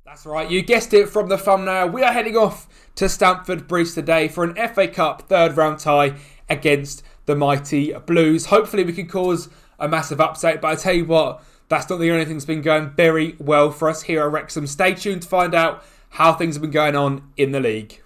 That's right, you guessed it from the thumbnail. We are heading off to Stamford Bridge today for an FA Cup third round tie against the mighty Blues. Hopefully we can cause a massive upset, but I tell you what, that's not the only thing that's been going very well for us here at Wrexham. Stay tuned to find out how things have been going on in the league.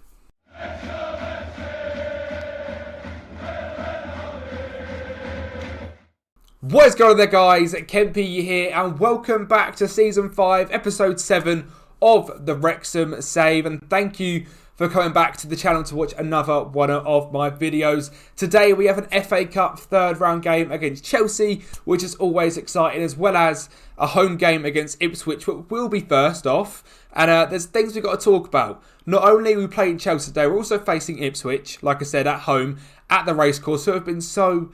What is going on there, guys? Kempy here, and welcome back to Season 5, Episode 7 of the Wrexham Save. And thank you for coming back to the channel to watch another one of my videos. Today we have an FA Cup third round game against Chelsea, which is always exciting, as well as a home game against Ipswich, which will be first off. And there's things we've got to talk about. Not only are we playing Chelsea today, we're also facing Ipswich, like I said, at home, at the racecourse, who have been so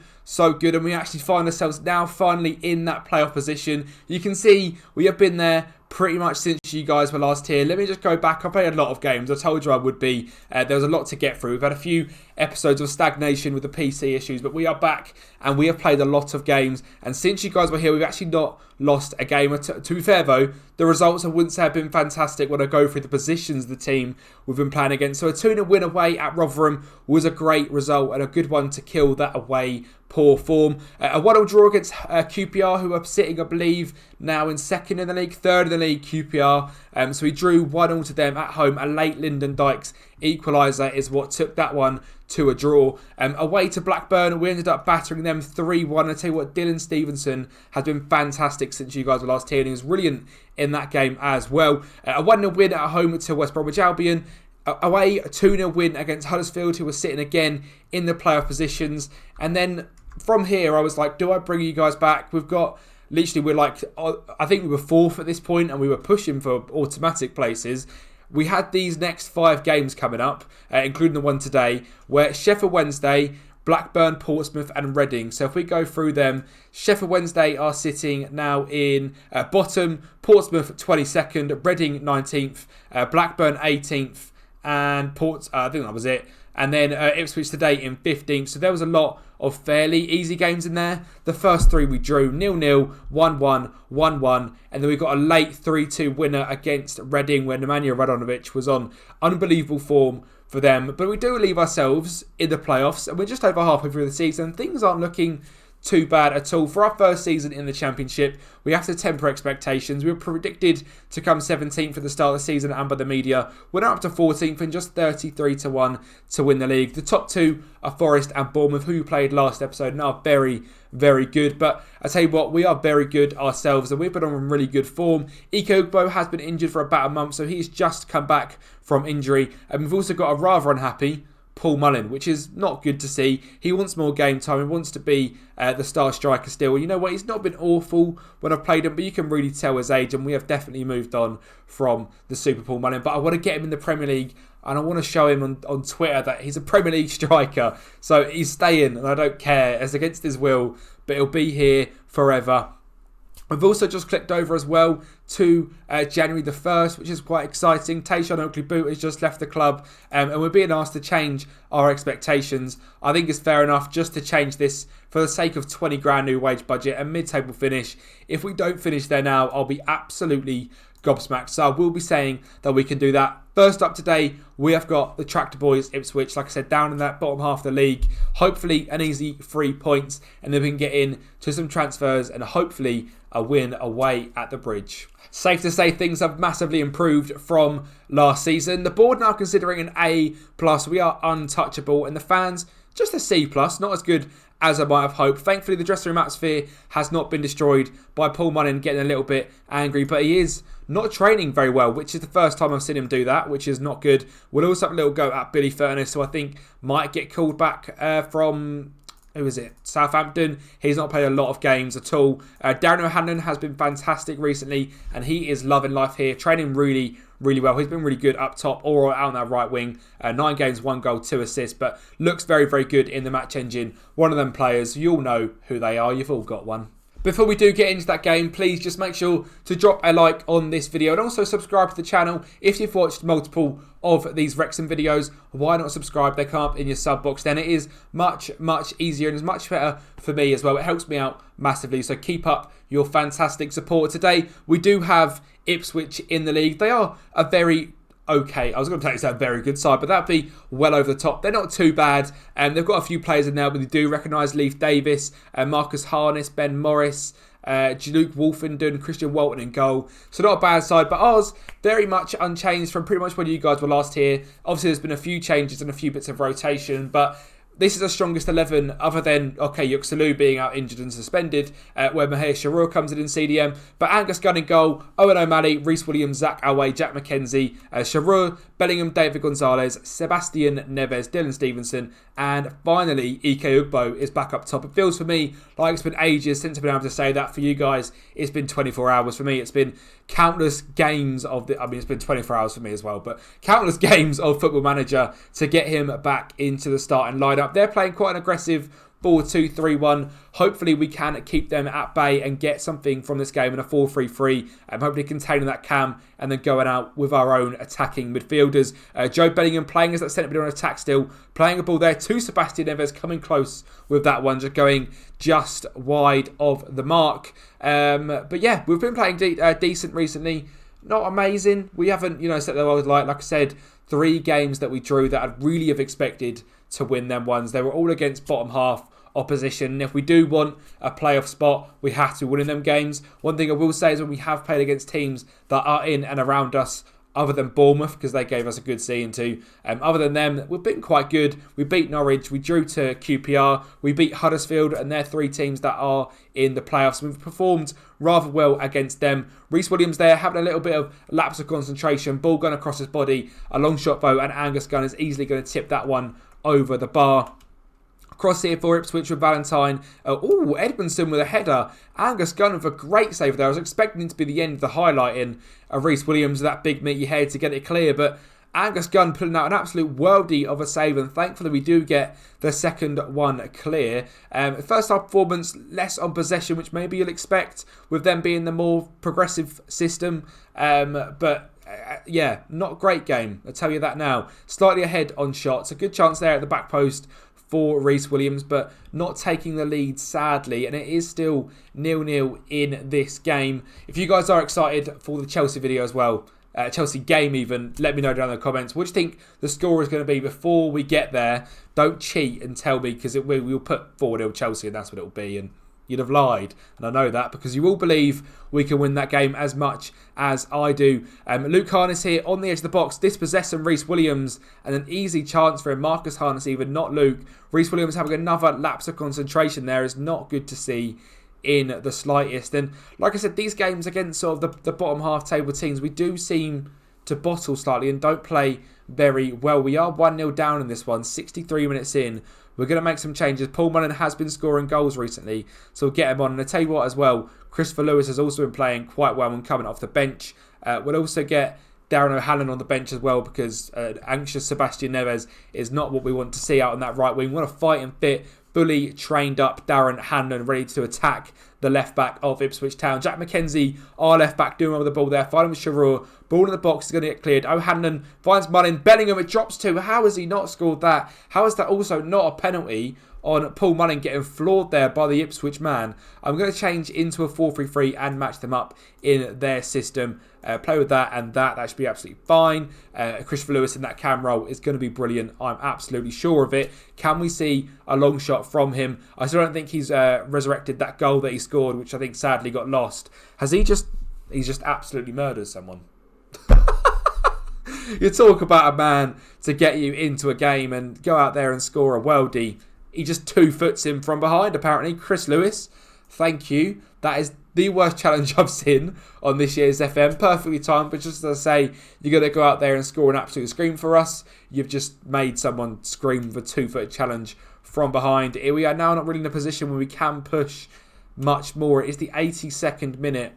good, and we actually find ourselves now finally in that playoff position. You can see we have been there pretty much since you guys were last here. Let me just go back. I played a lot of games. I told you I would be. There was a lot to get through. We've had a few episodes of stagnation with the PC issues, but we are back and we have played a lot of games. And since you guys were here, we've actually not lost a game. To be fair though, the results I wouldn't say have been fantastic when I go through the positions of the team we've been playing against. So a 2-0 win away at Rotherham was a great result and a good one to kill that away poor form. A 1-1 draw against QPR, who are sitting, I believe, now in second in the league, third in the league, QPR. So we drew 1-1 to them at home. A late Lyndon Dykes equaliser is what took that one to a draw. Away to Blackburn, we ended up battering them 3-1. I tell you what, Dylan Stevenson has been fantastic since you guys were last here, and he was brilliant in that game as well. A 1-0 win at home to West Bromwich Albion. Away, a 2-0 win against Huddersfield, who were sitting again in the playoff positions. And then from here, I was like, do I bring you guys back? We've got, literally, we're like, I think we were fourth at this point, and we were pushing for automatic places. We had these next 5 games coming up, including the one today, where Sheffield Wednesday, Blackburn, Portsmouth and Reading. So if we go through them, Sheffield Wednesday are sitting now in bottom, Portsmouth 22nd, Reading 19th, Blackburn 18th, and I think that was it. And then Ipswich today in 15th. So there was a lot of fairly easy games in there. The first 3 we drew 0-0, 1-1, 1-1. And then we got a late 3-2 winner against Reading, where Nemanja Radonjic was on unbelievable form for them. But we do leave ourselves in the playoffs, and we're just over halfway through the season. Things aren't looking too bad at all. For our first season in the Championship, we have to temper expectations. We were predicted to come 17th at the start of the season and by the media. We're now up to 14th and just 33-1 to win the league. The top 2 are Forest and Bournemouth, who played last episode and are very, very good. But I tell you what, we are very good ourselves and we've been on really good form. Ike Ugbo has been injured for about a month, so he's just come back from injury. And we've also got a rather unhappy Paul Mullin, which is not good to see. He wants more game time. He wants to be the star striker still. You know what? He's not been awful when I've played him, but you can really tell his age, and we have definitely moved on from the Super Paul Mullin. But I want to get him in the Premier League, and I want to show him on Twitter that he's a Premier League striker. So he's staying, and I don't care. It's against his will, but he'll be here forever. I've also just clicked over as well to January the 1st, which is quite exciting. Tayshaun Oakley-Boot has just left the club, and we're being asked to change our expectations. I think it's fair enough just to change this for the sake of 20 grand new wage budget and mid-table finish. If we don't finish there now, I'll be absolutely gobsmacked. So I will be saying that we can do that. First up today, we have got the Tractor Boys Ipswich, like I said, down in that bottom half of the league. Hopefully an easy 3 points, and then we can get in to some transfers and hopefully a win away at the Bridge. Safe to say things have massively improved from last season. The board now considering an A+. We are untouchable, and the fans just a C+, not as good as I might have hoped. Thankfully, the dressing room atmosphere has not been destroyed by Paul Mullin getting a little bit angry, but he is not training very well, which is the first time I've seen him do that, which is not good. We'll also have a little go at Billy Furness, who I think might get called back from, who is it? Southampton. He's not played a lot of games at all. Darren O'Hanlon has been fantastic recently, and he is loving life here, training really well. He's been really good up top or out on that right wing. 9 games, 1 goal, 2 assists, but looks very, very good in the match engine. One of them players, you all know who they are. You've all got one. Before we do get into that game, please just make sure to drop a like on this video and also subscribe to the channel. If you've watched multiple of these Wrexham videos, why not subscribe? They come up in your sub box. Then it is much easier and is much better for me as well. It helps me out massively, so keep up your fantastic support. Today, we do have Ipswich in the league. They are a very okay, I was going to say it's a very good side, but that'd be well over the top. They're not too bad, and they've got a few players in there, but they do recognise Leif Davis, Marcus Harness, Ben Morris, Luke Wolfenden, Christian Walton in goal. So not a bad side, but ours very much unchanged from pretty much when you guys were last here. Obviously, there's been a few changes and a few bits of rotation, but this is our strongest 11 other than, okay, Yuxalu being out injured and suspended, where Mahir Sharur comes in CDM. But Angus Gunn in goal, Owen O'Malley, Reece Williams, Zach Alway, Jack McKenzie, Sharur, Bellingham, David Gonzalez, Sebastian Neves, Dylan Stevenson, and finally Ike Ugbo is back up top. It feels for me like it's been ages since I've been able to say that. For you guys, it's been 24 hours. For me, it's been countless games of it's been 24 hours for me as well, but countless games of Football Manager to get him back into the starting lineup. They're playing quite an aggressive 4-2-3-1. Hopefully we can keep them at bay and get something from this game in a 4-3-3. Hopefully containing that cam and then going out with our own attacking midfielders. Joe Bellingham playing as that centre mid on attack still. Playing a ball there to Sebastian Neves, coming close with that one, just going just wide of the mark. But yeah, we've been playing decent recently. Not amazing. We haven't, set the world light. Like I said, 3 games that we drew that I'd really have expected to win them ones. They were all against bottom half opposition. And if we do want a playoff spot, we have to win in them games. One thing I will say is when we have played against teams that are in and around us, other than Bournemouth, because they gave us a good seeing too. Other than them, we've been quite good. We beat Norwich, we drew to QPR, we beat Huddersfield, and they're 3 teams that are in the playoffs. We've performed rather well against them. Reece Williams there having a little bit of lapse of concentration, ball gone across his body, a long shot though, and Angus Gunn is easily going to tip that one over the bar. Cross here for Ipswich with Valentine. Edmondson with a header. Angus Gunn with a great save there. I was expecting it to be the end of the highlighting of Reece Williams, that big meaty head to get it clear, but Angus Gunn putting out an absolute worldie of a save, and thankfully we do get the second one clear. First half performance, less on possession, which maybe you'll expect with them being the more progressive system, but yeah, not a great game, I'll tell you that now. Slightly ahead on shots, a good chance there at the back post for Reece Williams, but not taking the lead, sadly, and it is still 0-0 in this game. If you guys are excited for the Chelsea video as well, Chelsea game even, let me know down in the comments. What do you think the score is going to be before we get there? Don't cheat and tell me, because we'll put 4-0 Chelsea and that's what it'll be, and you'd have lied, and I know that, because you all believe we can win that game as much as I do. Luke Harness here on the edge of the box, dispossessing Reece Williams, and an easy chance for him. Marcus Harness even, not Luke. Reece Williams having another lapse of concentration there is not good to see in the slightest. And like I said, these games against sort of the bottom half table teams, we do seem to bottle slightly and don't play very well. We are 1-0 down in this one, 63 minutes in. We're going to make some changes. Paul Mullen has been scoring goals recently, so we'll get him on. And I tell you what as well, Christopher Lewis has also been playing quite well when coming off the bench. We'll also get Darren O'Halloran on the bench as well, because anxious Sebastian Neves is not what we want to see out on that right wing. We want to fight and fit, fully trained up Darren Hanlon, ready to attack the left back of Ipswich Town. Jack McKenzie, our left back, doing well with the ball there. Fighting with Sharur. Ball in the box is going to get cleared. O'Hanlon finds Mullin. Bellingham, it drops to. How has he not scored that? How is that also not a penalty on Paul Mullin getting floored there by the Ipswich man? I'm going to change into a 4-3-3 and match them up in their system. Play with that and that should be absolutely fine. Christopher Lewis in that cam role is going to be brilliant. I'm absolutely sure of it. Can we see a long shot from him? I still don't think he's resurrected that goal that he scored, which I think sadly got lost. He's just absolutely murdered someone. You talk about a man to get you into a game and go out there and score a worldie. He just 2-foots him from behind, apparently. Chris Lewis, thank you. That is the worst challenge I've seen on this year's FM. Perfectly timed, but just as I say, you're going to go out there and score an absolute scream for us. You've just made someone scream the 2-foot challenge from behind. Here we are now not really in a position where we can push much more. It is the 82nd minute.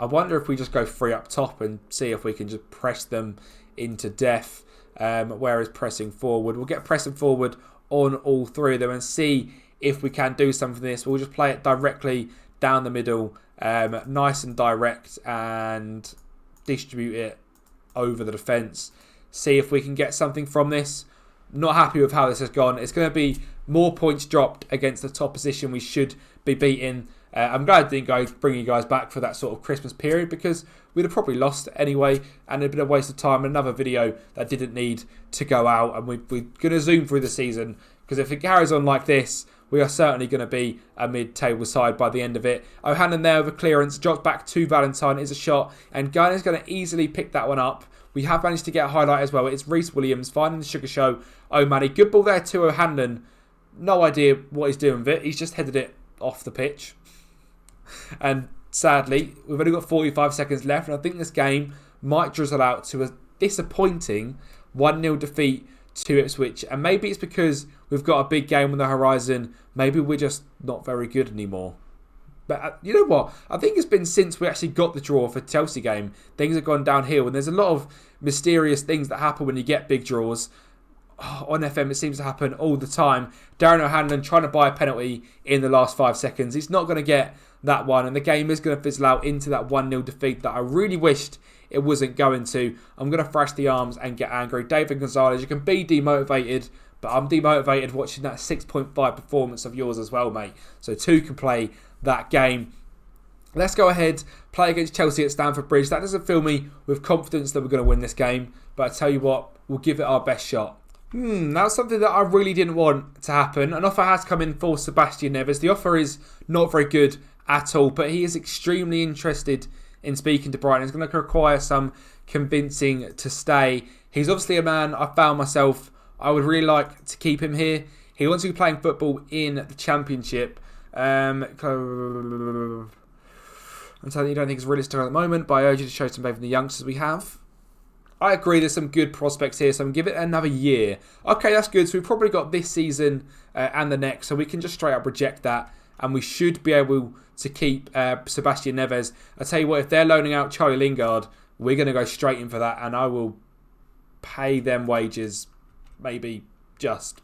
I wonder if we just go free up top and see if we can just press them into death. Whereas pressing forward, we'll get pressing forward on all 3 of them and see if we can do something for this. We'll just play it directly down the middle, nice and direct, and distribute it over the defence. See if we can get something from this. Not happy with how this has gone. It's going to be more points dropped against the top position we should be beating. I'm glad I didn't bring you guys back for that sort of Christmas period, because we'd have probably lost anyway, and it'd been a waste of time. Another video that didn't need to go out, and we're going to zoom through the season, because if it carries on like this, we are certainly going to be a mid-table side by the end of it. O'Hanlon there with a clearance, drops back to Valentine, is a shot, and Guyana's going to easily pick that one up. We have managed to get a highlight as well. It's Reece Williams finding the sugar show. O'Malley, good ball there to O'Hanlon. No idea what he's doing with it. He's just headed it off the pitch. And sadly, we've only got 45 seconds left, and I think this game might drizzle out to a disappointing 1-0 defeat to Ipswich. And maybe it's because we've got a big game on the horizon. Maybe we're just not very good anymore. But you know what? I think it's been since we actually got the draw for Chelsea game, things have gone downhill. And there's a lot of mysterious things that happen when you get big draws. On FM, it seems to happen all the time. Darren O'Hanlon trying to buy a penalty in the last 5 seconds. He's not going to get that one. And the game is going to fizzle out into that 1-0 defeat that I really wished it wasn't going to. I'm going to thrash the arms and get angry. David Gonzalez, you can be demotivated, but I'm demotivated watching that 6.5 performance of yours as well, mate. So 2 can play that game. Let's go ahead, play against Chelsea at Stamford Bridge. That doesn't fill me with confidence that we're going to win this game, but I tell you what, we'll give it our best shot. That's something that I really didn't want to happen. An offer has come in for Sebastian Neves. The offer is not very good at all, but he is extremely interested in speaking to Brighton. It's going to require some convincing to stay. He's obviously a man I found myself, I would really like to keep him here. He wants to be playing football in the Championship. I'm telling you, don't think it's realistic at the moment, but I urge you to show some faith in the youngsters we have. I agree, there's some good prospects here, so I'm going to give it another year. Okay, that's good. So we've probably got this season and the next, so we can just straight up reject that, and we should be able to keep Sebastian Neves. I tell you what, if they're loaning out Charlie Lingard, we're going to go straight in for that, and I will pay them wages, maybe just.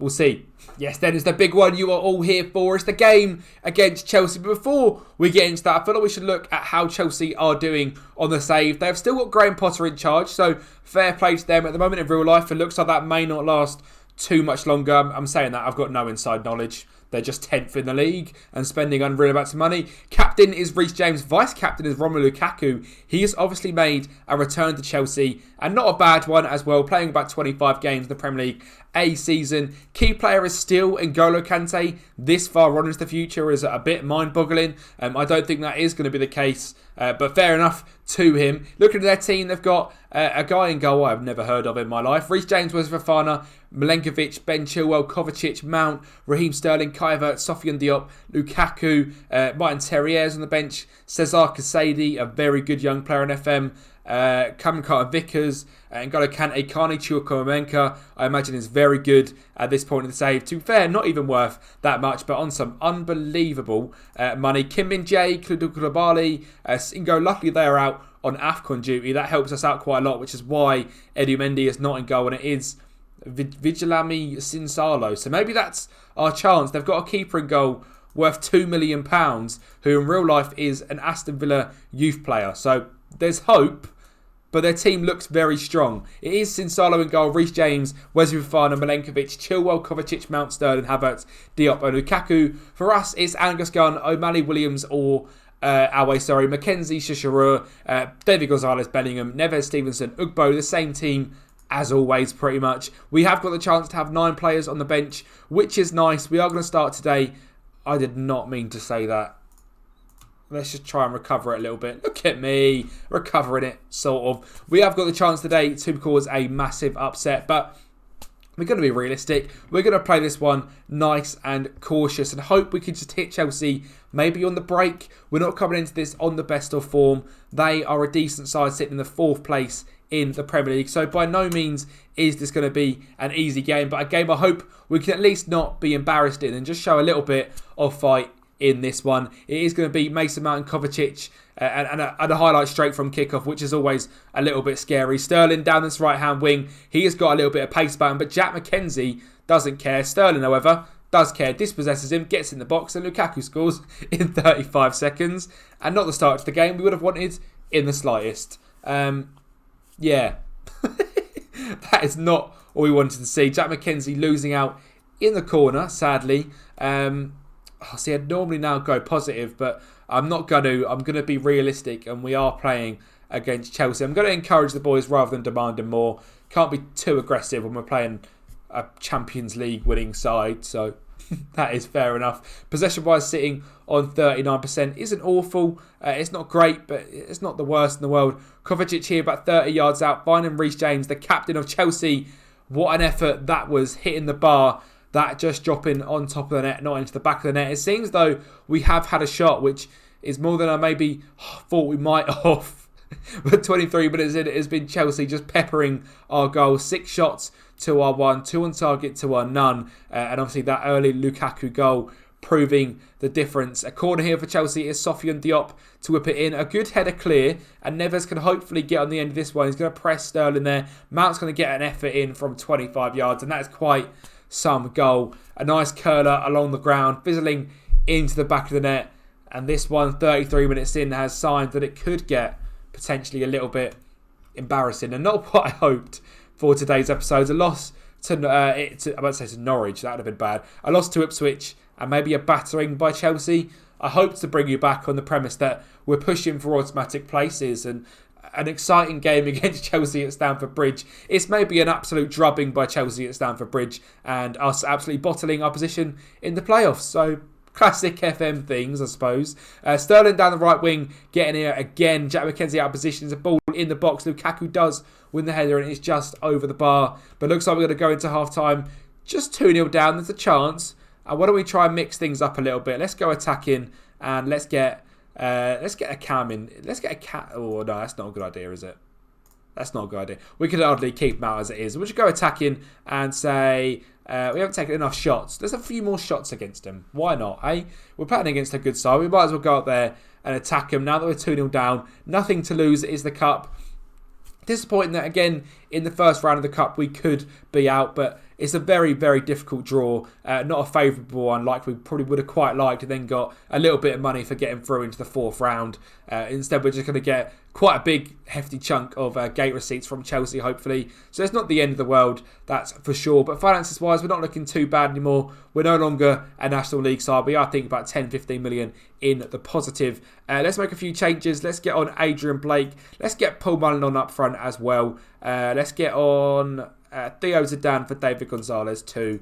We'll see. Yes, then it's the big one you are all here for. It's the game against Chelsea. But before we get into that, I feel like we should look at how Chelsea are doing on the save. They've still got Graham Potter in charge, so fair play to them. At the moment in real life, it looks like that may not last too much longer. I'm saying that, I've got no inside knowledge. They're just 10th in the league and spending unreal amounts of money. Captain is Reece James. Vice-captain is Romelu Lukaku. He has obviously made a return to Chelsea, and not a bad one as well, playing about 25 games in the Premier League a season. Key player is still N'Golo Kante. This far on into the future is a bit mind-boggling. I don't think that is going to be the case, but fair enough to him. Looking at their team, they've got a guy in goal I've never heard of in my life. Reece James, Wes Fofana, Milenkovic, Ben Chilwell, Kovacic, Mount, Raheem Sterling, Kai Havertz, Sofiane Diop, Lukaku, Martin Terrier's on the bench, Cesar Casady, a very good young player in FM, Cameron Carter-Vickers, N'Golo Kante, Carney Chukwuemeka, I imagine is very good at this point in the save. To be fair, not even worth that much, but on some unbelievable money. Kim Min-jae, Koulibaly, Singo, luckily they are out on AFCON duty. That helps us out quite a lot, which is why Eddie Mendy is not in goal, and it is Vigilami Sinsalo. So maybe that's our chance. They've got a keeper in goal worth £2 million, who in real life is an Aston Villa youth player. So there's hope, but their team looks very strong. It is Sinsalo in goal, Reece James, Wesley Fofana, Milenkovic, Chilwell, Kovacic, Mount, Sterling, Havertz, Diop and Lukaku. For us, it's Angus Gunn, O'Malley Williams or Mackenzie, Shisharu, David Gonzalez, Bellingham, Neves, Stevenson, Ugbo, the same team as always pretty much. We have got the chance to have 9 players on the bench, which is nice. We are going to start today. I did not mean to say that. Let's just try and recover it a little bit. Look at me, recovering it, sort of. We have got the chance today to cause a massive upset, but we're going to be realistic. We're going to play this one nice and cautious and hope we can just hit Chelsea maybe on the break. We're not coming into this on the best of form. They are a decent side sitting in the 4th place in the Premier League. So by no means is this going to be an easy game, but a game I hope we can at least not be embarrassed in and just show a little bit of fight in this one. It is going to be Mason Mount and Kovacic and a highlight straight from kickoff, which is always a little bit scary. Sterling down this right-hand wing. He has got a little bit of pace about him, but Jack McKenzie doesn't care. Sterling, however, does care, dispossesses him, gets in the box, and Lukaku scores in 35 seconds. And not the start to the game we would have wanted in the slightest. Yeah. That is not what we wanted to see. Jack McKenzie losing out in the corner, sadly. See, I'd normally now go positive, but I'm not going to. I'm going to be realistic, and we are playing against Chelsea. I'm going to encourage the boys rather than demanding more. Can't be too aggressive when we're playing a Champions League winning side, so that is fair enough. Possession-wise, sitting on 39% isn't awful. It's not great, but it's not the worst in the world. Kovacic here about 30 yards out, finding Reece James, the captain of Chelsea. What an effort that was, hitting the bar. That just dropping on top of the net, not into the back of the net. It seems though we have had a shot, which is more than I maybe thought we might have. But 23 minutes in, it has been Chelsea just peppering our goals. 6 shots to our 1, 2 on target to our none. And obviously that early Lukaku goal proving the difference. A corner here for Chelsea is Sofiane Diop to whip it in. A good header clear, and Neves can hopefully get on the end of this one. He's going to press Sterling there. Mount's going to get an effort in from 25 yards, and that is quite some goal. A nice curler along the ground, fizzling into the back of the net. And this one, 33 minutes in, has signs that it could get potentially a little bit embarrassing, and not what I hoped for today's episode. A loss to Norwich, that would have been bad. A loss to Ipswich, and maybe a battering by Chelsea. I hope to bring you back on the premise that we're pushing for automatic places, and an exciting game against Chelsea at Stamford Bridge. It's maybe an absolute drubbing by Chelsea at Stamford Bridge, and us absolutely bottling our position in the playoffs. So classic FM things, I suppose. Sterling down the right wing, getting here again. Jack McKenzie out of position. There's a ball in the box. Lukaku does win the header, and it's just over the bar. But looks like we're going to go into half-time just 2-0 down. There's a chance. Why don't we try and mix things up a little bit? Let's go attacking, and let's get a cam in. Let's get a cat. Oh, no, that's not a good idea, is it? That's not a good idea. We could hardly keep him out as it is. We'll just go attacking and say we haven't taken enough shots. There's a few more shots against him. Why not, eh? We're playing against a good side. We might as well go up there and attack him. Now that we're 2-0 down, nothing to lose. It is the Cup. Disappointing that, again, in the first round of the Cup, we could be out, but it's a very, very difficult draw. Not a favourable one like we probably would have quite liked, and then got a little bit of money for getting through into the 4th round. Instead, we're just going to get quite a big, hefty chunk of gate receipts from Chelsea, hopefully. So it's not the end of the world, that's for sure. But finances-wise, we're not looking too bad anymore. We're no longer a National League side. We are, I think, about 10, 15 million in the positive. Let's make a few changes. Let's get on Adrian Blake. Let's get Paul Mullen on up front as well. Let's get on Theo Zidane for David Gonzalez too.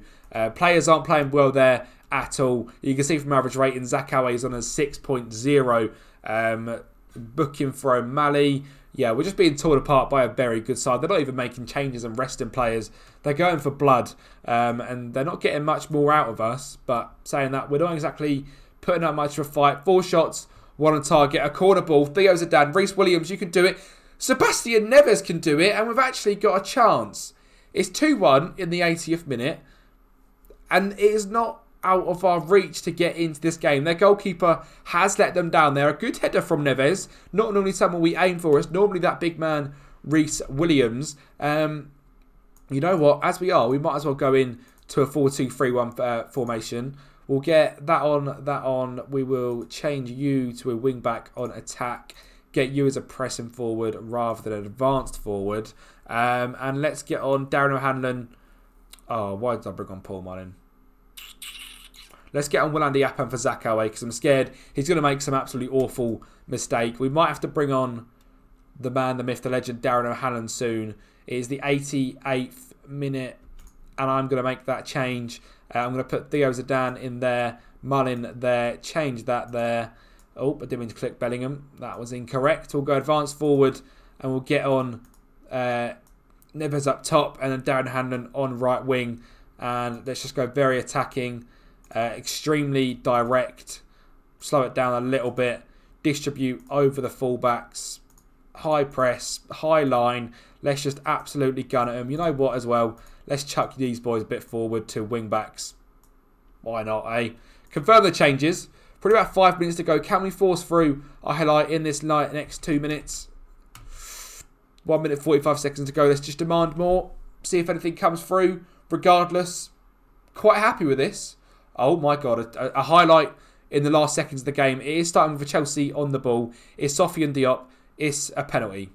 Players aren't playing well there at all. You can see from average rating, Zakawa is on a 6.0. Booking for O'Malley. Yeah, we're just being torn apart by a very good side. They're not even making changes and resting players. They're going for blood, and they're not getting much more out of us. But saying that, we're not exactly putting up much of a fight. 4 shots, 1 on target, a corner ball. Theo Zidane, Reece Williams, you can do it. Sebastian Neves can do it, and we've actually got a chance. It's 2-1 in the 80th minute, and it is not out of our reach to get into this game. Their goalkeeper has let them down there. A good header from Neves, not normally someone we aim for. It's normally that big man, Reece Williams. You know what? As we are, we might as well go in to a 4-2-3-1 formation. We'll get that on. We will change you to a wing back on attack. Get you as a pressing forward rather than an advanced forward. And let's get on Darren O'Hanlon. Oh, why did I bring on Paul Mullen? Let's get on Willandi Yappan for Zakawa, because I'm scared he's going to make some absolutely awful mistake. We might have to bring on the man, the myth, the legend, Darren O'Hanlon soon. It is the 88th minute, and I'm going to make that change. I'm going to put Theo Zidane in there, Mullen there, change that there. Oh, I didn't mean to click Bellingham. That was incorrect. We'll go advanced forward, and we'll get on Neves up top, and then Darren O'Hanlon on right wing. And let's just go very attacking. Extremely direct, slow it down a little bit, distribute over the fullbacks, high press, high line. Let's just absolutely gun at them. You know what as well, let's chuck these boys a bit forward to wing backs. Why not, eh? Confirm the changes. Probably about 5 minutes to go. Can we force through a highlight in this next 2 minutes? 1 minute 45 seconds to go. Let's just demand more, see if anything comes through. Regardless, quite happy with this. Oh my God, a highlight in the last seconds of the game. It is starting with Chelsea on the ball. It's Sofiane Diop. It's a penalty.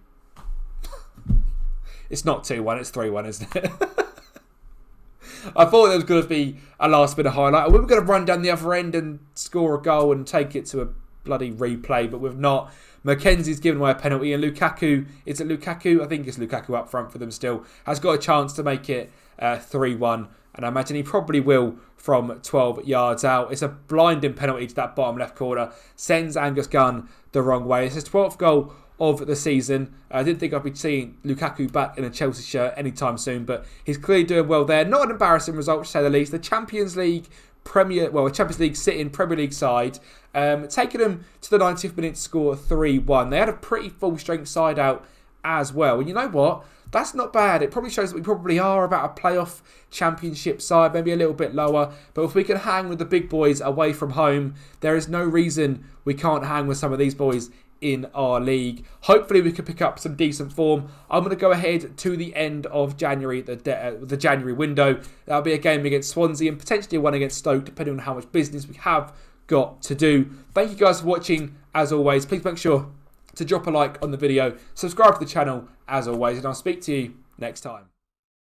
It's not 2-1, it's 3-1, isn't it? I thought there was going to be a last minute highlight. We were going to run down the other end and score a goal and take it to a bloody replay, but we've not. Mackenzie's given away a penalty, and Lukaku, is it Lukaku? I think it's Lukaku up front for them still, has got a chance to make it 3-1, and I imagine he probably will from 12 yards out. It's a blinding penalty to that bottom left corner, sends Angus Gunn the wrong way. It's his 12th goal of the season. I didn't think I'd be seeing Lukaku back in a Chelsea shirt anytime soon, but he's clearly doing well there. Not an embarrassing result, to say the least. The Champions League sitting Premier League side, taking them to the 90th minute to score 3-1. They had a pretty full strength side out as well. And you know what? That's not bad. It probably shows that we probably are about a playoff championship side, maybe a little bit lower. But if we can hang with the big boys away from home, there is no reason we can't hang with some of these boys in our league. Hopefully we can pick up some decent form. I'm going to go ahead to the end of January, the January window. That'll be a game against Swansea and potentially one against Stoke, depending on how much business we have got to do. Thank you guys for watching, as always. Please make sure to drop a like on the video, subscribe to the channel, as always, and I'll speak to you next time.